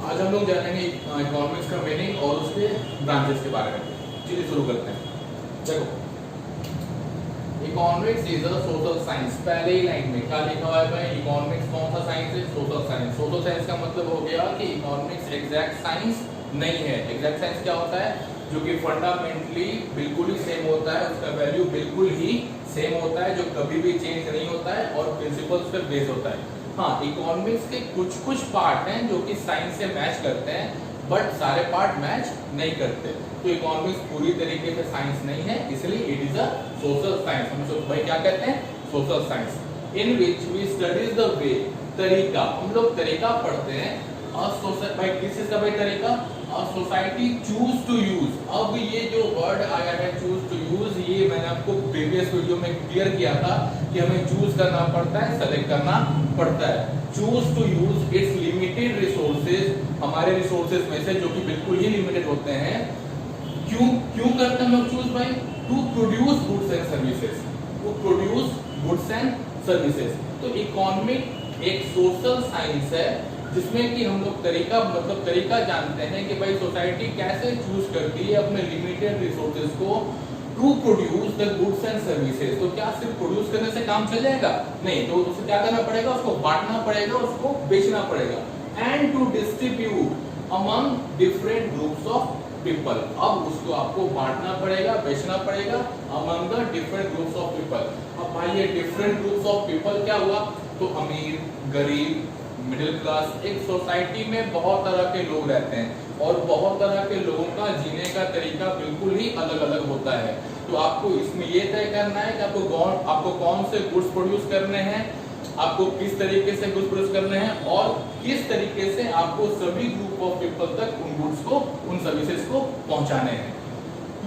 आज हम लोग जानेंगे इकोनॉमिक्स का मीनिंग और उसके ब्रांचेस के बारे में। चलिए शुरू करते हैं। देखो, economics is a social science. पहले ही लाइन में क्या लिखा हुआ है भाई? इकोनॉमिक्स कौन सा साइंस है? Social science. सोशल साइंस का मतलब हो गया कि इकोनॉमिक्स एग्जैक्ट साइंस नहीं है। एग्जैक्ट साइंस क्या होता है? जो कि फंडामेंटली बिल्कुल ही सेम होता है, उसका वैल्यू बिल्कुल ही सेम होता है, जो कभी भी चेंज नहीं होता है और प्रिंसिपल्स पर बेस्ड होता है। हाँ, इकोनॉमिक्स के कुछ कुछ पार्ट हैं जो कि साइंस से मैच करते हैं, बट सारे पार्ट मैच नहीं करते। तो इकोनॉमिक्स पूरी तरीके से साइंस नहीं है, इसलिए it is a social science. हम सब भाई क्या कहते हैं? Social science. In which we studies the way, तरीका, हम लोग तरीका पढ़ते हैं। भाई किस चीज का भाई तरीका? Society choose to use. अब ये जो वर्ड आया है चूज टू यूज, ये मैंने आपको प्रीवियस वीडियो में क्लियर किया था कि हमें चूज करना पड़ता है, सेलेक्ट करना पड़ता है। Choose to use its limited resources, हमारे रिसोर्सेज में से जो कि बिल्कुल ही लिमिटेड होते हैं। क्यों करते हैं हम लोग चूज भाई? To produce goods and services, to produce goods and services. तो इकोनॉमिक एक सोशल साइंस है जिसमें कि हम लोग तरीका मतलब तरीका जानते हैं कि भाई सोसाइटी कैसे चूज करती है अपने लिमिटेड रिसोर्सेज को to produce the goods and services. तो क्या सिर्फ प्रोड्यूस करने से काम चल जाएगा? नहीं, तो उसे क्या करना पड़ेगा? उसको बांटना पड़ेगा, उसको बेचना पड़ेगा। And to distribute among different groups of people. अब उसको आपको बांटना पड़ेगा, बेचना पड़ेगा among the different groups of people. अब भाई ये डिफरेंट ग्रुप्स ऑफ पीपल क्या हुआ? तो अमीर, गरीब, मिडिल क्लास। एक सोसाइटी में बहुत तरह के लोग रहते हैं और बहुत तरह के लोगों का जीने का तरीका बिल्कुल ही अलग अलग होता है। तो आपको इसमें ये तय करना है कि आपको कौन से गुड्स प्रोड्यूस करने हैं, आपको किस तरीके से गुड्स प्रोड्यूस करने हैं और किस तरीके से आपको सभी ग्रुप ऑफ पीपल तक उन गुड्स को, उन सर्विसेज को पहुंचाने हैं।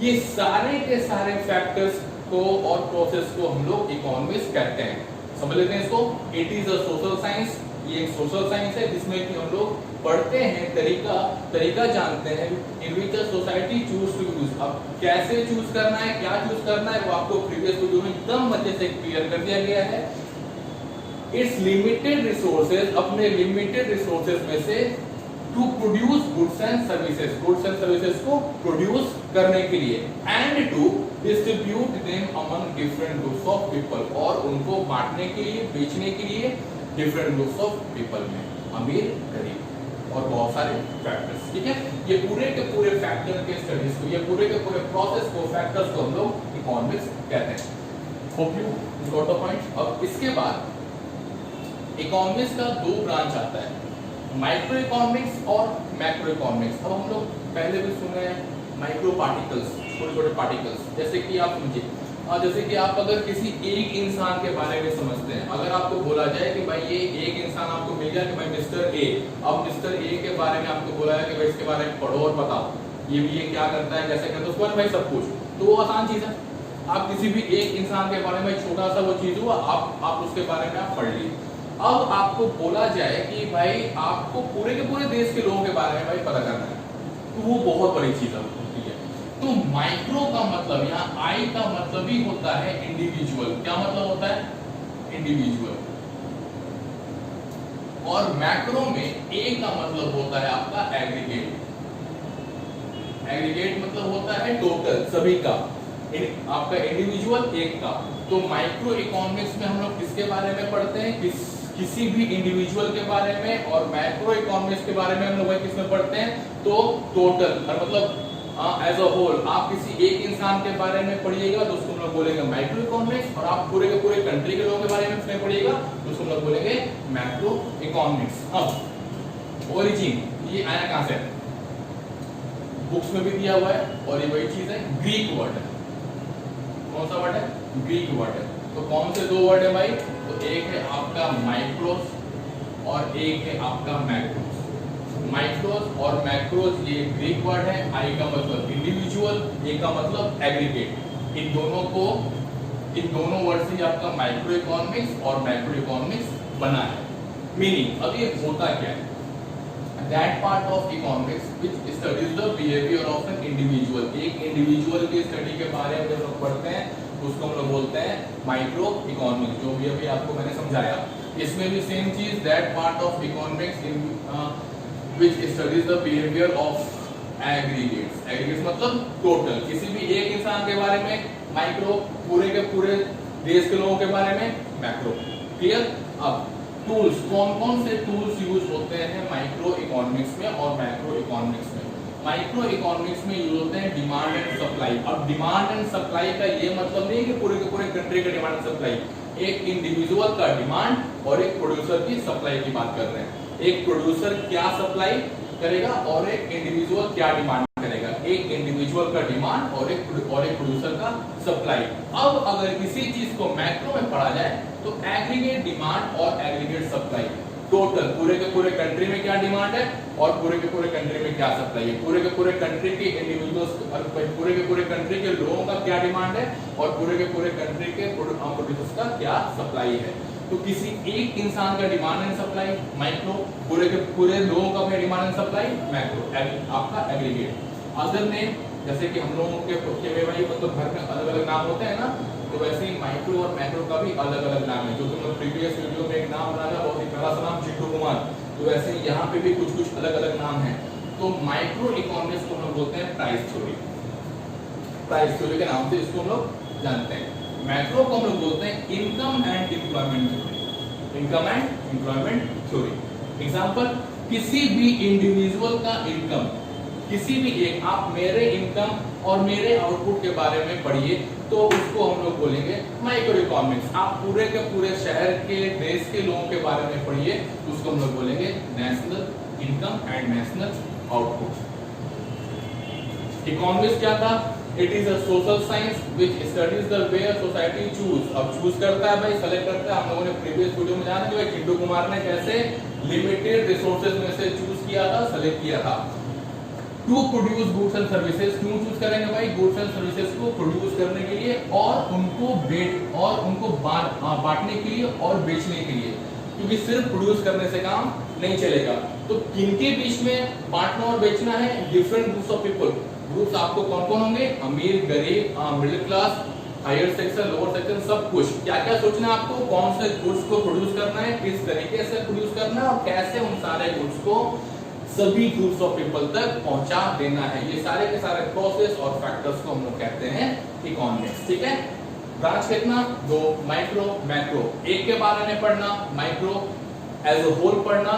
ये सारे के सारे फैक्टर्स को और प्रोसेस को हम लोग इकोनॉमिक्स कहते हैं। समझ लेते हैं इसको। It is a social science. ये एक सोशल साइंस है जिसमें कि हम लोग पढ़ते हैं, तरीका जानते हैं in which a society choose to use. अब कैसे चूज करना है, क्या चूज करना है, वो आपको प्रीवियस वीडियो में एकदम अच्छे से क्लियर कर दिया गया है। इट्स लिमिटेड रिसोर्सेज, अपने लिमिटेड रिसोर्सेज में से to produce goods and services, goods and services को प्रोड्यूस करने के लिए। And to distribute them among different groups of people, और उनको बांटने के लिए, बेचने के लिए डिफरेंट ग्रुप्स ऑफ पीपल में, अमीर, गरीब और बहुत सारे फैक्टर्स। ठीक है, ये पूरे के पूरे फैक्टर के स्टडीज को, ये पूरे के पूरे प्रोसेस को, फैक्टर्स को हम लोग इकोनॉमिक्स कहते हैं। Hope you got the point. अब इसके बाद इकोनॉमिक्स का दो ब्रांच आता है, माइक्रो इकोनॉमिक्स और मैक्रो इकोनॉमिक्स। अब हम लोग पहले भी सुने हैं माइक्रो पार्टिकल्स, छोटे छोटे पार्टिकल्स। जैसे कि आप समझिए, जैसे कि आप अगर किसी एक इंसान के बारे में समझते हैं, अगर आपको बोला जाए कि भाई ये एक इंसान आपको मिल गया कि भाई मिस्टर ए, अब मिस्टर ए के बारे में आपको बोला है कि भाई इसके बारे में पढ़ो और बताओ ये भी ये क्या करता है, कैसे करता है, उसके बारे में भाई सब कुछ, तो वो आसान चीज है। आप किसी भी एक इंसान के बारे में छोटा सा वो चीज हुआ, आप उसके बारे में आप पढ़ लीजिए। अब आपको बोला जाए कि भाई आपको पूरे के पूरे देश के लोगों के बारे में भाई पता करना है, तो वो बहुत बड़ी चीज होती है। तो माइक्रो का मतलब, यहाँ आई का मतलब ही होता है इंडिविजुअल। क्या मतलब होता है? इंडिविजुअल। और मैक्रो में ए का मतलब होता है आपका एग्रीगेट। एग्रीगेट मतलब होता है टोटल, सभी का, आपका इंडिविजुअल एक का। तो माइक्रो इकोनॉमिक्स में हम लोग किसके बारे में पढ़ते हैं? किसी भी इंडिविजुअल के बारे में। और मैक्रो इकोनॉमिक्स के बारे में हम लोग किसमें पढ़ते हैं? तो टोटल, मतलब एज अ होल। आप किसी एक इंसान के बारे में पढ़िएगा तो उसको हम लोग बोलेंगे माइक्रो इकोनॉमिक्स, और आप पूरे के पूरे कंट्री के लोगों के बारे में पढ़िएगा तो उसको हम लोग बोलेंगे मैक्रो इकोनॉमिक्स। अब ओरिजिन ये आया कहां से? बुक्स में भी दिया हुआ है, और ये वही चीज है, ग्रीक वर्ड है। कौन सा वर्ड है? ग्रीक वर्ड है। तो कौन से दो वर्ड है भाई? तो एक है आपका माइक्रोस और एक है आपका मैक्रोस। माइक्रोस और मैक्रोस ये ग्रीक वर्ड है। आई का मतलब इंडिविजुअल, ए का मतलब एग्रीगेट। इन दोनों वर्ड से आपका माइक्रो इकोनॉमिक्स और मैक्रो इकोनॉमिक्स बना है। मीनिंग, अब ये होता क्या है? That part of economics which studies the behaviour of an individual. एक इंडिविजुअल की स्टडी के बारे में जब लोग पढ़ते हैं तो उसको हम लोग बोलते हैं माइक्रो इकोनॉमिक्स, जो भी आपको मैंने समझाया। इसमें भी सेम चीज, that part of economics in which studies the behavior of aggregates. Aggregates मतलब टोटल, किसी भी एक इंसान के बारे में माइक्रो, पूरे के पूरे देश के लोगों के बारे में मैक्रो। क्लियर? अब टूल्स, कौन कौन से टूल्स यूज होते हैं माइक्रो इकोनॉमिक्स में और मैक्रो इकोनॉमिक्स में? माइक्रो इकोनॉमिक्स में यूज होते हैं डिमांड एंड सप्लाई। अब डिमांड एंड सप्लाई का ये मतलब नहीं कि पूरे के पूरे कंट्री का डिमांड एंड सप्लाई, एक इंडिविजुअल का डिमांड और एक प्रोड्यूसर की सप्लाई की बात कर रहे हैं। एक प्रोड्यूसर क्या सप्लाई करेगा और एक इंडिविजुअल क्या डिमांड करेगा, एक इंडिविजुअल का डिमांड और एक प्रोड्यूसर का सप्लाई। अब अगर किसी चीज को मैक्रो में पढ़ा जाए तो एग्रीगेट डिमांड और एग्रीगेट सप्लाई, टोटल पूरे के पूरे कंट्री में क्या डिमांड है और पूरे के पूरे कंट्री में क्या सप्लाई है, पूरे के पूरे कंट्री के इंडिविजुअल्स और पूरे के पूरे कंट्री के लोगों का क्या डिमांड है और पूरे के पूरे कंट्री के प्रोड्यूसर्स का क्या सप्लाई है। तो किसी एक इंसान का डिमांड एंड सप्लाई माइक्रो, पूरे के पूरे लोगों का डिमांड एंड सप्लाई मैक्रो, आपका एग्रीगेट। अदर नेम जैसे कि हम लोगों के भाई मतलब घर में अलग अलग नाम होते हैं ना, तो वैसे ही माइक्रो और मैक्रो का भी अलग अलग नाम है। जो कि मैं प्रीवियस वीडियो में एक नाम बनाया बहुत ही प्यारा सा नाम चिंटू कुमार, तो वैसे ही यहाँ पे भी कुछ कुछ अलग अलग नाम है। तो माइक्रो इकोनॉमिक्स को हम लोग बोलते हैं प्राइस थ्योरी, प्राइस थ्योरी के नाम से इसको हम लोग जानते हैं। मैक्रो को हम लोग बोलते हैं income and employment theory, income and employment theory. Example, किसी भी इंडिविजुअल का इनकम, किसी भी एक, आप मेरे इनकम और मेरे आउटपुट के बारे में पढ़िए तो उसको हम लोग बोलेंगे माइक्रो इकोनॉमिक्स। आप पूरे के पूरे शहर के देश के लोगों के बारे में पढ़िए तो उसको हम लोग बोलेंगे national income and national output. Economics क्या था? It is a social science which studies the way a society choose. अब चूज करता है भाई, सेलेक्ट करता है। हम लोगों ने प्रीवियस वीडियो में जाना कि चिंटू कुमार ने कैसे लिमिटेड रिसोर्सेज में से चूज किया था, सेलेक्ट किया था to produce goods and services. क्यों चूज करेंगे भाई? गुड्स एंड सर्विसेज को प्रोड्यूस करने के लिए और उनको बांटने के लिए और बेचने के लिए, क्योंकि सिर्फ प्रोड्यूस करने से काम नहीं चलेगा। तो किनके बीच में बांटना और बेचना है? Different groups of people. Groups आपको कौन कौन होंगे? अमीर, गरीब, middle class, higher section, lower section, सब कुछ। क्या क्या सोचना है आपको? कौन से गुड्स को प्रोड्यूस करना है, किस तरीके से प्रोड्यूस करना है और कैसे उन सारे गुड्स को सभी ग्रुप्स ऑफ पीपल तक पहुंचा देना है। ये सारे के सारे प्रोसेस और फैक्टर्स को हम लोग कहते हैं इकोनॉमिक्स। ठीक है? ब्रांच कितना? दो, माइक्रो, मैक्रो। एक के बारे में पढ़ना माइक्रो, एज अ होल पढ़ना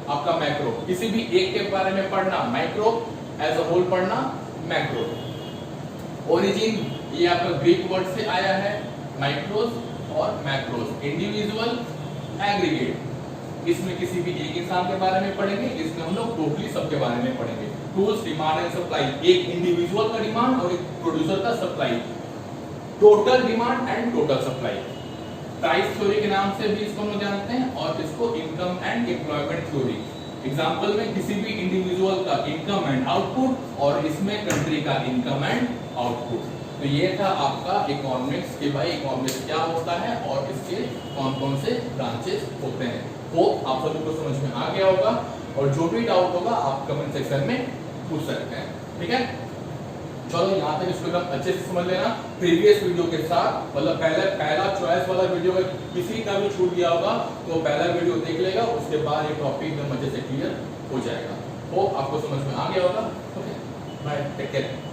आपका मैक्रो। किसी भी एक के बारे में पढ़ना माइक्रो, एज अ होल पढ़ना मैक्रो। ओरिजिन ये आपका ग्रीक वर्ड से आया है, माइक्रोस और मैक्रोस। इंडिविजुअल, एग्रीगेट, इसमें किसी भी एक इंसान के बारे में पढ़ेंगे, इसमें हम लोग टोटली सबके बारे में पढ़ेंगे। टूल्स, डिमांड एंड सप्लाई, एक इंडिविजुअल का डिमांड और एक प्रोड्यूसर का supply, total demand and total supply. Price theory के नाम से भी इसको हम लोग जानते हैं और इसको income and employment theory. Example में किसी भी इंडिविजुअल का इनकम एंड आउटपुट और इसमें कंट्री का इनकम एंड आउटपुट। तो ये था आपका इकोनॉमिक्स कि भाई इकोनॉमिक्स क्या होता है और इसके कौन कौन से ब्रांचेस होते हैं। वो आप सभी को समझ में आ गया होगा और जो भी डाउट होगा आप कमेंट सेक्शन में पूछ सकते हैं। ठीक है? चलो यहाँ तक इसको एकदम अच्छे से समझ लेना। प्रीवियस वीडियो के साथ मतलब पहला चॉइस वाला वीडियो में किसी का भी छूट गया होगा तो पहला वीडियो देख लेगा, उसके बाद ये टॉपिक एकदम अच्छे से क्लियर हो जाएगा। वो आपको समझ में आ गया होगा। Okay, bye, take care.